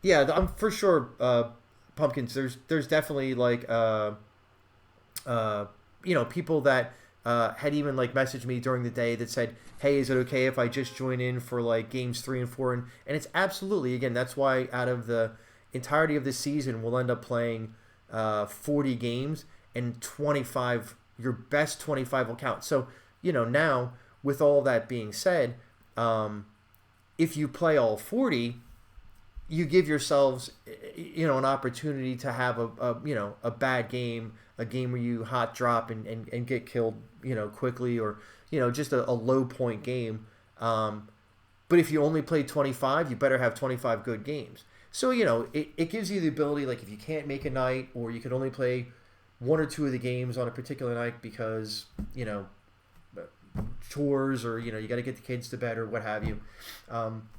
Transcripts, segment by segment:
Yeah, I'm for sure. Pumpkins. There's definitely like uh, people that had even like messaged me during the day that said, "Hey, is it okay if I just join in for like games 3 and 4?" And it's absolutely, again, that's why out of the entirety of the season, we'll end up playing 40 games, and 25, your best 25 will count. So now, with all that being said, um, if you play all 40, you give yourselves an opportunity to have a bad game, a game where you hot drop and get killed quickly, or just a low point game. But if you only play 25, you better have 25 good games. So it gives you the ability, like if you can't make a night, or you can only play one or two of the games on a particular night because chores, or you got to get the kids to bed or what have you. um,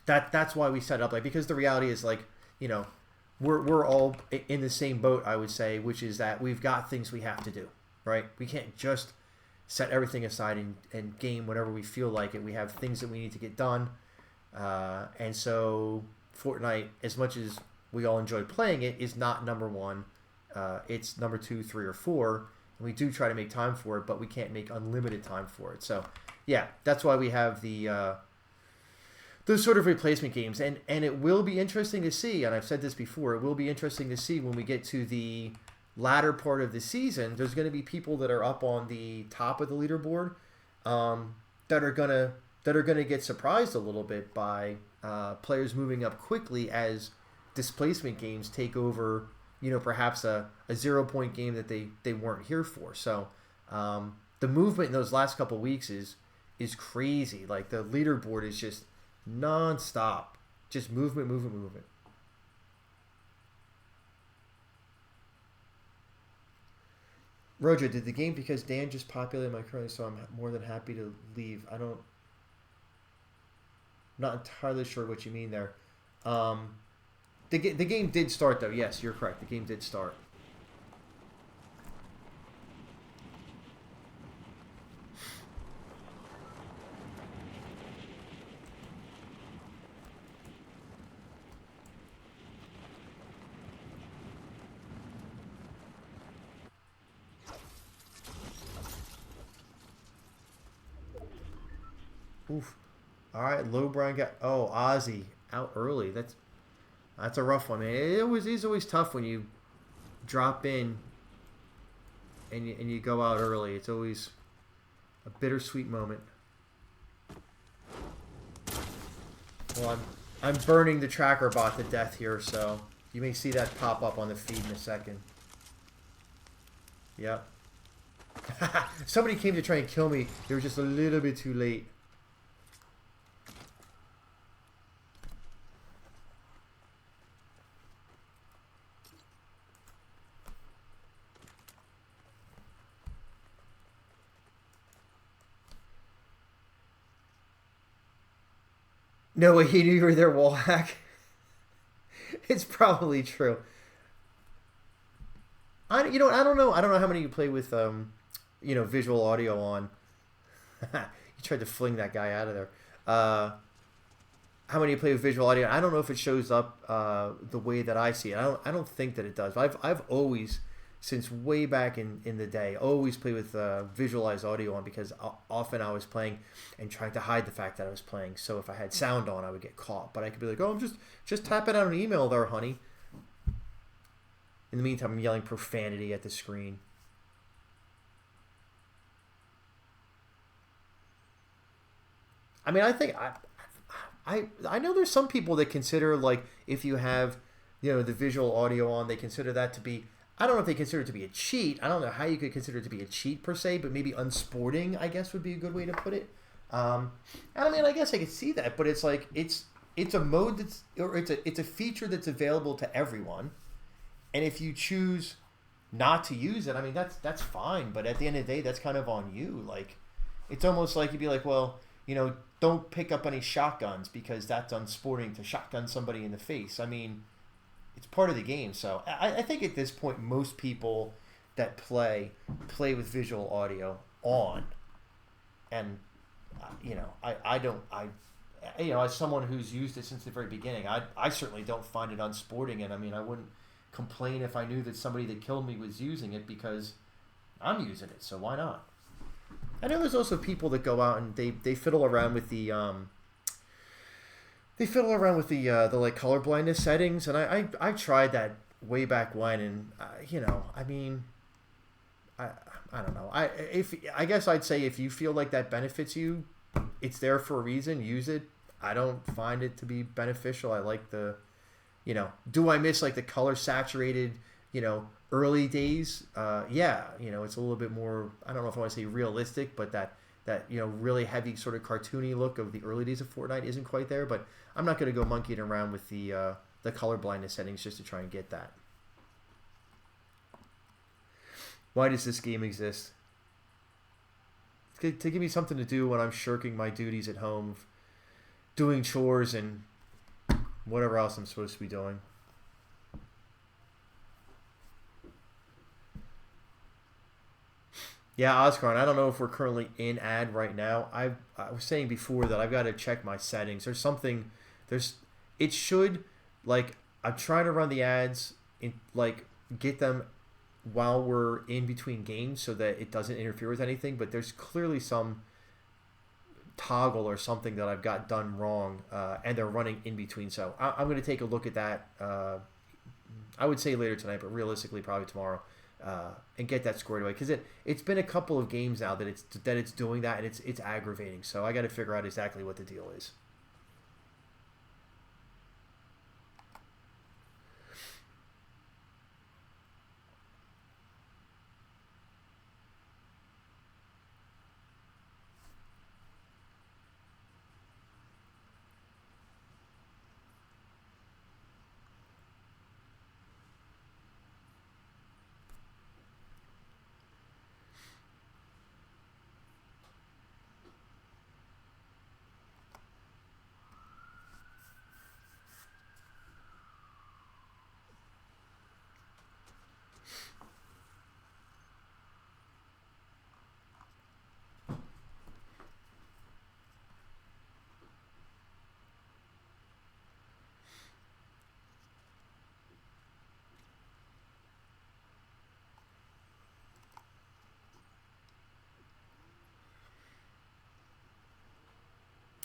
that's why we set it up, like, because the reality is, like, you know we're all in the same boat, I would say, which is that we've got things we have to do, right? We can't just set everything aside and game whenever we feel like it. We have things that we need to get done, and so Fortnite, as much as we all enjoy playing it, is not number one. It's number two, three, or four, and we do try to make time for it, but we can't make unlimited time for it. So yeah, that's why we have those sort of replacement games, and it will be interesting to see. And I've said this before, it will be interesting to see when we get to the latter part of the season. There's going to be people that are up on the top of the leaderboard, that are gonna get surprised a little bit by players moving up quickly as displacement games take over. Perhaps a 0 point game that they weren't here for. So the movement in those last couple weeks is crazy. Like, the leaderboard is just non-stop, just movement, movement, movement. Roger, did the game because Dan just populated my currently, so I'm more than happy to leave. Not entirely sure what you mean there. Um, the game did start, though. Yes, you're correct. The game did start. Oof. All right, low Brian got. Oh, Ozzy out early. That's a rough one, man. It's always tough when you drop in and you go out early. It's always a bittersweet moment. Well, I'm burning the tracker bot to death here, so you may see that pop up on the feed in a second. Yep. Somebody came to try and kill me. They were just a little bit too late. No way he knew you were there, wall hack. It's probably true. I don't know. I don't know how many you play with visual audio on. You tried to fling that guy out of there. How many you play with visual audio? I don't know if it shows up the way that I see it. I don't think that it does. I've always, since way back in the day, always played with visualized audio on, because often I was playing and trying to hide the fact that I was playing. So if I had sound on, I would get caught. But I could be like, "Oh, I'm just tapping out an email there, honey." In the meantime, I'm yelling profanity at the screen. I mean, I think I know there's some people that consider, like, if you have the visual audio on, they consider that to be, I don't know if they consider it to be a cheat. I don't know how you could consider it to be a cheat per se, but maybe unsporting, I guess, would be a good way to put it. And I mean, I guess I could see that, but it's like it's a mode that's, or it's a feature that's available to everyone, and if you choose not to use it, I mean, that's fine. But at the end of the day, that's kind of on you. Like, it's almost like you'd be like, well, don't pick up any shotguns because that's unsporting to shotgun somebody in the face. I mean, it's part of the game. So I think at this point, most people that play with visual audio on, and I don't, as someone who's used it since the very beginning, I certainly don't find it unsporting, and I mean, I wouldn't complain if I knew that somebody that killed me was using it because I'm using it, so why not? I know there's also people that go out and they fiddle around with the like color blindness settings, and I tried that way back when, and I mean, I don't know. I guess I'd say if you feel like that benefits you, it's there for a reason. Use it. I don't find it to be beneficial. I like do I miss like the color saturated, early days? Yeah, it's a little bit more. I don't know if I want to say realistic, but that really heavy sort of cartoony look of the early days of Fortnite isn't quite there. But I'm not going to go monkeying around with the color blindness settings just to try and get that. Why does this game exist? To give me something to do when I'm shirking my duties at home, doing chores and whatever else I'm supposed to be doing. Yeah, Oscar, I don't know if we're currently in ad right now. I was saying before that I've got to check my settings. It should, like, I'm trying to run the ads, get them while we're in between games so that it doesn't interfere with anything, but there's clearly some toggle or something that I've got done wrong, and they're running in between. So I'm going to take a look at that. I would say later tonight, but realistically probably tomorrow, and get that squared away, because it's been a couple of games now that it's doing that, and it's aggravating. So I got to figure out exactly what the deal is.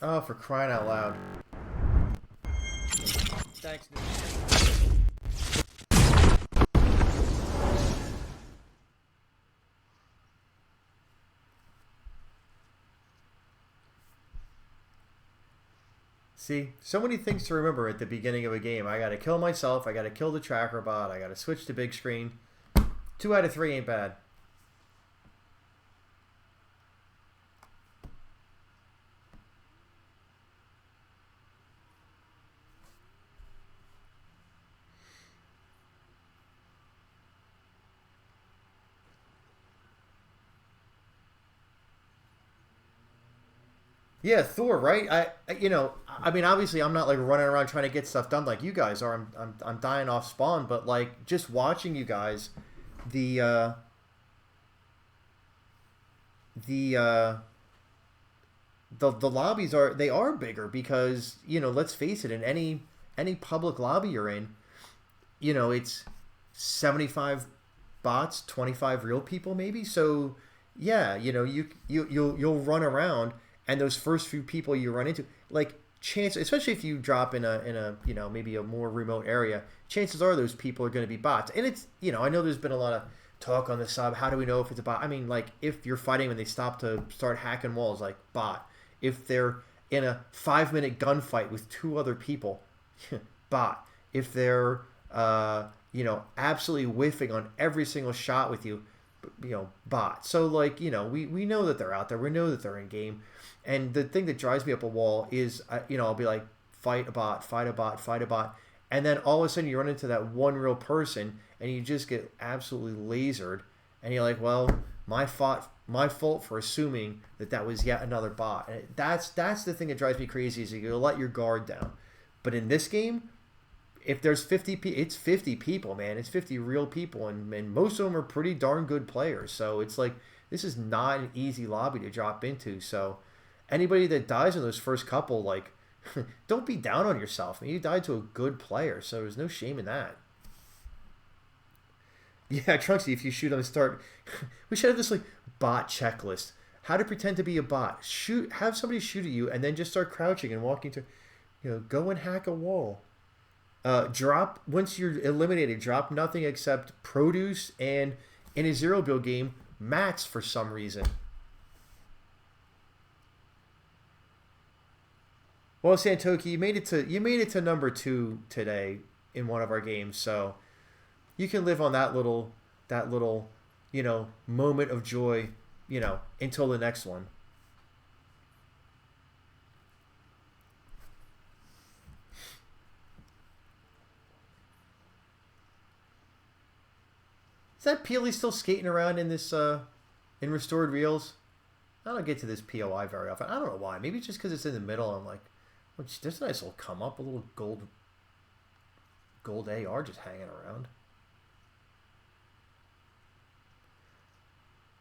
Oh, for crying out loud. Thanks, Nick. See, so many things to remember at the beginning of a game. I gotta kill myself, I gotta kill the tracker bot, I gotta switch to big screen. 2 out of 3 ain't bad. Yeah, Thor, right? I mean, obviously, I'm not like running around trying to get stuff done like you guys are. I'm dying off spawn, but like just watching you guys, the the uh, the lobbies are bigger because let's face it, in any public lobby you're in, it's 75 bots, 25 real people maybe. So yeah, you'll run around, and those first few people you run into, like, chance, especially if you drop in a maybe a more remote area, chances are those people are going to be bots. And it's I know there's been a lot of talk on the sub. How do we know if it's a bot? I mean, like, if you're fighting when they start hacking walls, like, bot. If they're in a 5-minute gunfight with 2 other people, bot. If they're absolutely whiffing on every single shot with you, bot. So, like, we know that they're out there. We know that they're in game. And the thing that drives me up a wall is, I'll be like, fight a bot, fight a bot, fight a bot. And then all of a sudden you run into that one real person and you just get absolutely lasered. And you're like, well, my fault for assuming that was yet another bot. And that's the thing that drives me crazy, is you let your guard down. But in this game, if there's 50 people, it's 50 people, man. It's 50 real people, and most of them are pretty darn good players. So it's like, this is not an easy lobby to drop into. So anybody that dies in those first couple, like, Don't be down on yourself. I mean, you died to a good player, so there's no shame in that. Yeah, Trunksy, if you shoot on the start, we should have this like bot checklist. How to pretend to be a bot. Shoot, have somebody shoot at you, and then just start crouching and walking to, go and hack a wall. Drop once you're eliminated. Drop nothing except produce and in a zero build game, mats for some reason. Well, Santoki, you made it to number 2 today in one of our games, so you can live on that little moment of joy, until the next one. Is that Peely still skating around in this in restored reels? I don't get to this POI very often. I don't know why. Maybe it's just because it's in the middle. I'm like, oh, there's a nice little come up, a little gold AR just hanging around.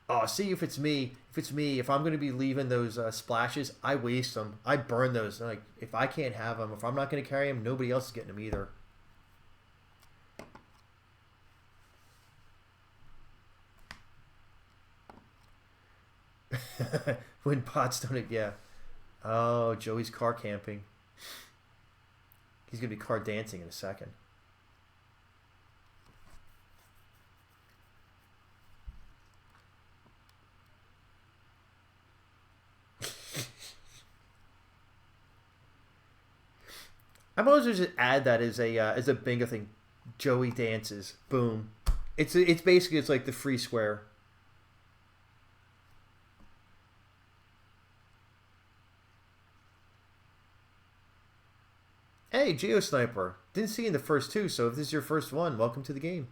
Oh, see if I'm going to be leaving those splashes, I waste them. I burn those. Like if I can't have them, if I'm not going to carry them, nobody else is getting them either. When pots don't, yeah. Oh, Joey's car camping. He's gonna be car dancing in a second. I'm always just add that as a bingo thing. Joey dances. Boom. It's basically it's like the free square. Hey, Geo Sniper. Didn't see you in the first two, so if this is your first one, welcome to the game.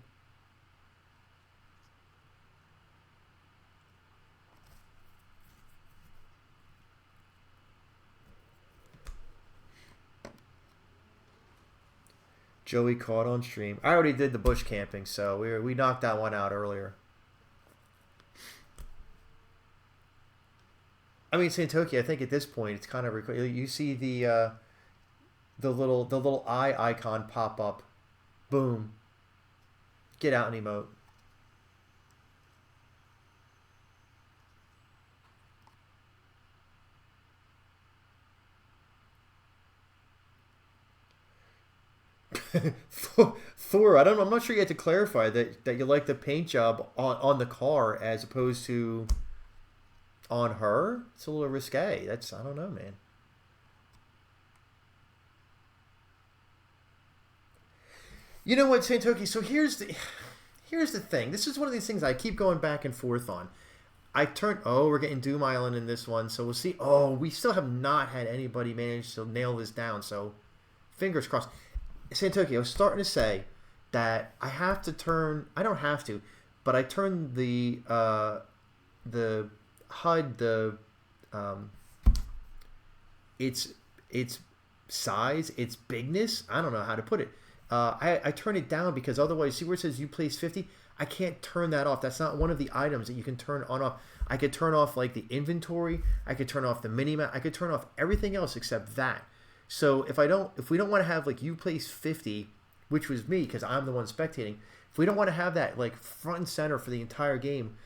Joey caught on stream. I already did the bush camping, so we knocked that one out earlier. I mean, Santoki, I think at this point it's kind of you see the little eye icon pop up. Boom. Get out and emote. Thor, I'm not sure you had to clarify that you like the paint job on the car as opposed to on her. It's a little risque. I don't know, man. You know what, Santoki? So here's the thing. This is one of these things I keep going back and forth on. We're getting Doom Island in this one, so we'll see. Oh, we still have not had anybody manage to nail this down, so fingers crossed. Santoki, I was starting to say that I don't have to, but I turn the HUD, um, its size, its bigness. I don't know how to put it. I turn it down because otherwise, see where it says you place 50? I can't turn that off. That's not one of the items that you can turn on off. I could turn off like the inventory. I could turn off the minimap. I could turn off everything else except that. So if we don't want to have like you place 50, which was me because I'm the one spectating. If we don't want to have that like front and center for the entire game,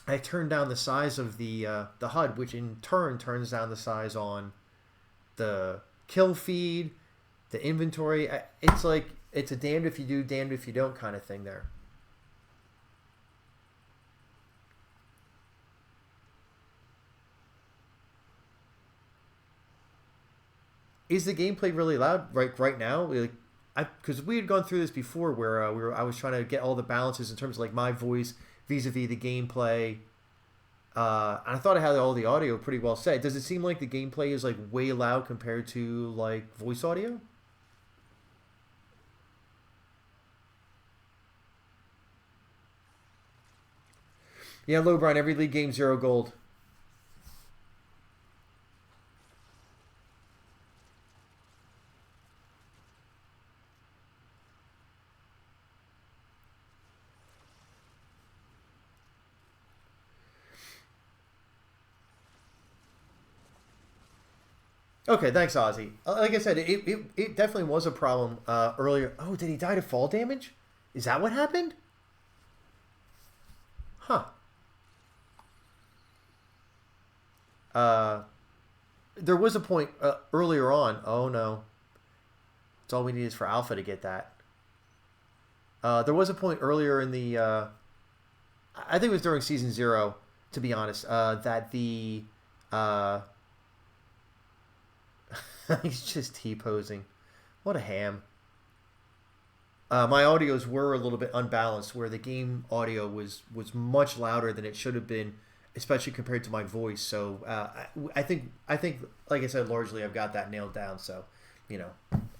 I turn down the size of the HUD, which in turn turns down the size on the kill feed, the inventory. It's like it's a damned if you do, damned if you don't kind of thing there. Is the gameplay really loud right now? Like, because we had gone through this before, where I was trying to get all the balances in terms of like my voice vis-a-vis the gameplay. And I thought I had all the audio pretty well set. Does it seem like the gameplay is like way loud compared to like voice audio? Yeah, low Brian. Every league game 0 gold. Okay, thanks, Ozzy. Like I said, it definitely was a problem earlier. Oh, did he die to fall damage? Is that what happened? Huh. Uh, there was a point earlier on. Oh no, it's all we need is for Alpha to get that. There was a point earlier in the. I think it was during season 0, to be honest. That the. He's just T-posing. What a ham. My audios were a little bit unbalanced, where the game audio was much louder than it should have been, especially compared to my voice. So I think, like I said, largely I've got that nailed down. So,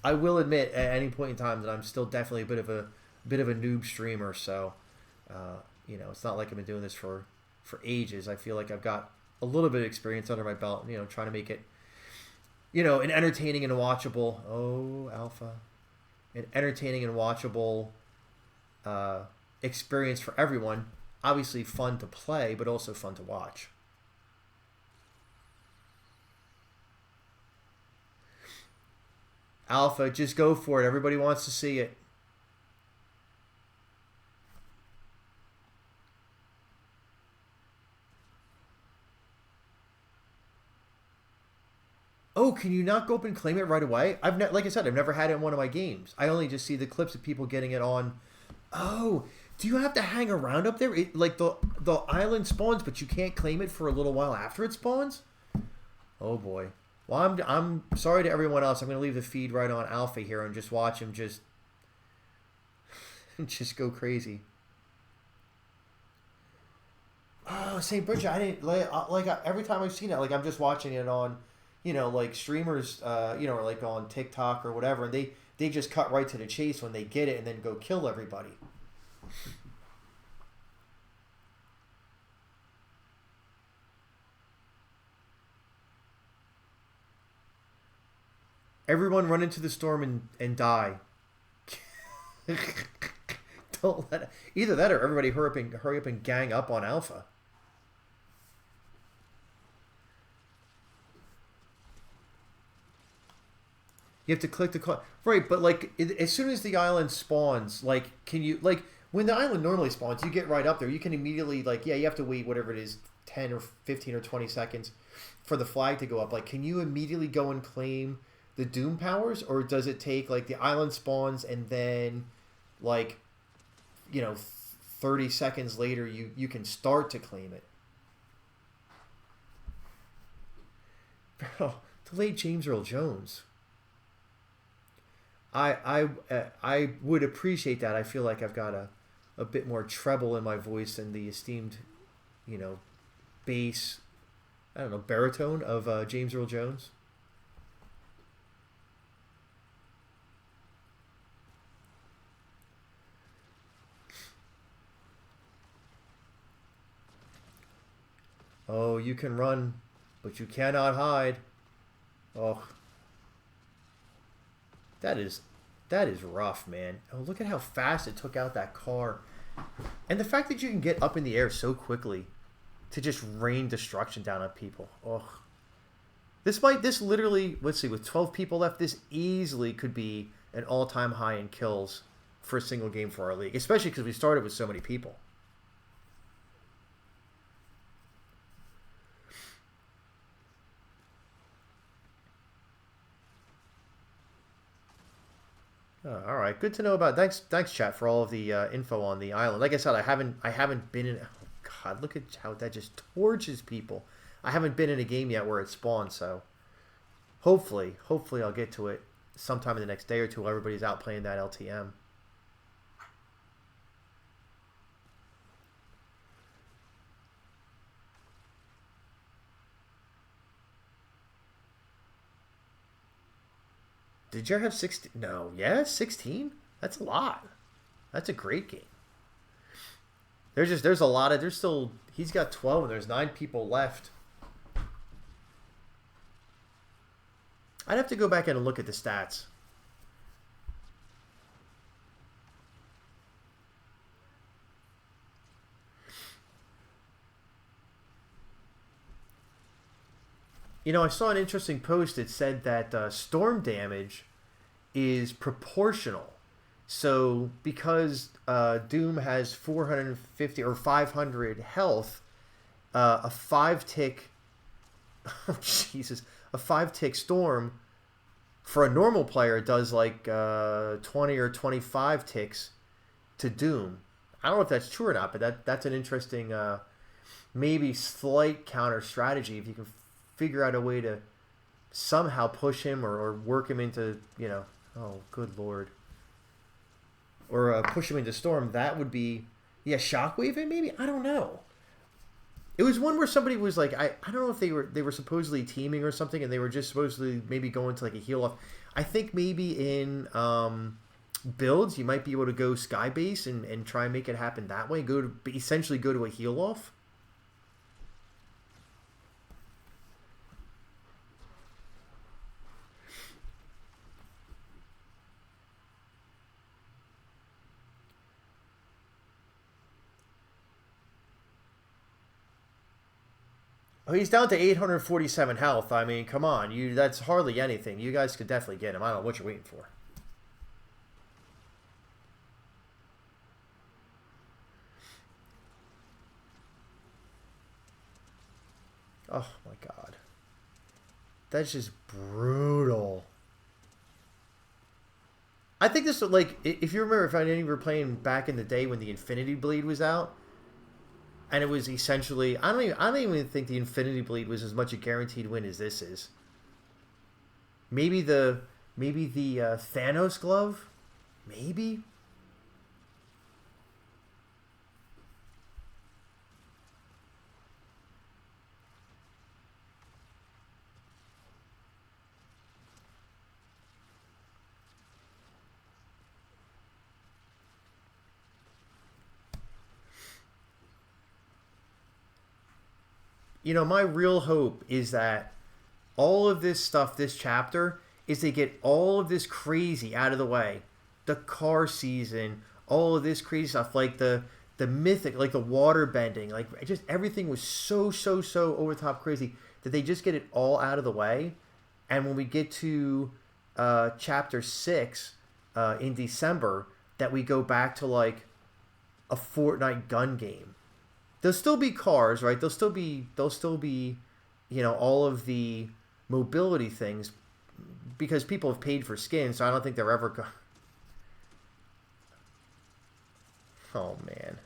I will admit at any point in time that I'm still definitely a bit of a noob streamer. So, it's not like I've been doing this for ages. I feel like I've got a little bit of experience under my belt. Trying to make it, an entertaining and watchable. Oh, Alpha. An entertaining and watchable experience for everyone. Obviously fun to play, but also fun to watch. Alpha, just go for it. Everybody wants to see it. Oh, can you not go up and claim it right away? Like I said, I've never had it in one of my games. I only just see the clips of people getting it on. Oh, do you have to hang around up there? Like the island spawns, but you can't claim it for a little while after it spawns? Oh boy. Well, I'm sorry to everyone else. I'm going to leave the feed right on Alpha here and just watch him just go crazy. Oh, St. Bridget, I didn't like every time I've seen it, like I'm just watching it on, like streamers, or like on TikTok or whatever, and they just cut right to the chase when they get it and then go kill everybody. Everyone run into the storm and die. Don't let it, either that or everybody hurry up and gang up on Alpha. You have to click the call. Right, but like as soon as the island spawns, like can you like when the island normally spawns, you get right up there. You can immediately like you have to wait whatever it is 10 or 15 or 20 seconds for the flag to go up. Like can you immediately go and claim the Doom powers, or does it take like the island spawns and then like 30 seconds later you can start to claim it? Oh, the late James Earl Jones. I would appreciate that. I feel like I've got a bit more treble in my voice than the esteemed, bass, I don't know, baritone of James Earl Jones. Oh, you can run, but you cannot hide. Oh, that is rough, man. Oh, look at how fast it took out that car. And the fact that you can get up in the air so quickly to just rain destruction down on people. Oh. This literally, let's see, with 12 people left, this easily could be an all-time high in kills for a single game for our league, especially because we started with so many people. Oh, all right, good to know about. Thanks, chat, for all of the info on the island. Like I said, I haven't been in. Oh God, look at how that just torches people. I haven't been in a game yet where it spawns, so hopefully I'll get to it sometime in the next day or two while everybody's out playing that LTM. Did you have 16? No, yeah, 16? That's a lot. That's a great game. There's a lot of, he's got 12 and there's 9 people left. I'd have to go back in and look at the stats. You know, I saw an interesting post. It said that storm damage is proportional. So because Doom has 450 or 500 health, a 5 tick, oh Jesus, a 5 tick storm for a normal player does like 20 or 25 ticks to Doom. I don't know if that's true or not, but that's an interesting, maybe slight counter strategy if you can figure out a way to somehow push him or work him into, oh, good lord. Or push him into Storm. That would be, yeah, Shockwave it maybe? I don't know. It was one where somebody was like, I don't know if they were supposedly teaming or something, and they were just supposedly maybe going to like a heal off. I think maybe in builds you might be able to go Skybase and try and make it happen that way. Essentially go to a heal off. Oh, he's down to 847 health. I mean, come on, that's hardly anything. You guys could definitely get him. I don't know what you're waiting for. Oh my god. That's just brutal. I think this was like, if you remember, if any of you were playing back in the day when the Infinity Blade was out, and it was essentially, I don't even think the Infinity Blade was as much a guaranteed win as this is. Maybe the Thanos glove, maybe. My real hope is that all of this stuff, this chapter, is they get all of this crazy out of the way. The car season, all of this crazy stuff, like the mythic, like the water bending, like just everything was so over the top crazy that they just get it all out of the way. And when we get to chapter 6 in December, that we go back to like a Fortnite gun game. There'll still be cars, right? There'll still be, all of the mobility things because people have paid for skins, so I don't think they're ever going. Oh man.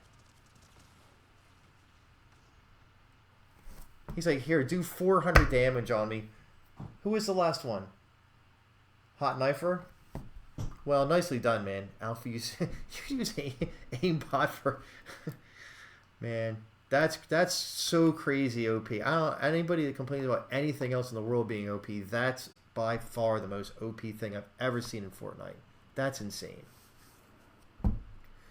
He's like, here, do 400 damage on me. Who was the last one? Hot Knifer? Well, nicely done, man. Alpha, you use aimbot for... Man, that's so crazy OP. Anybody that complains about anything else in the world being OP, that's by far the most OP thing I've ever seen in Fortnite. That's insane.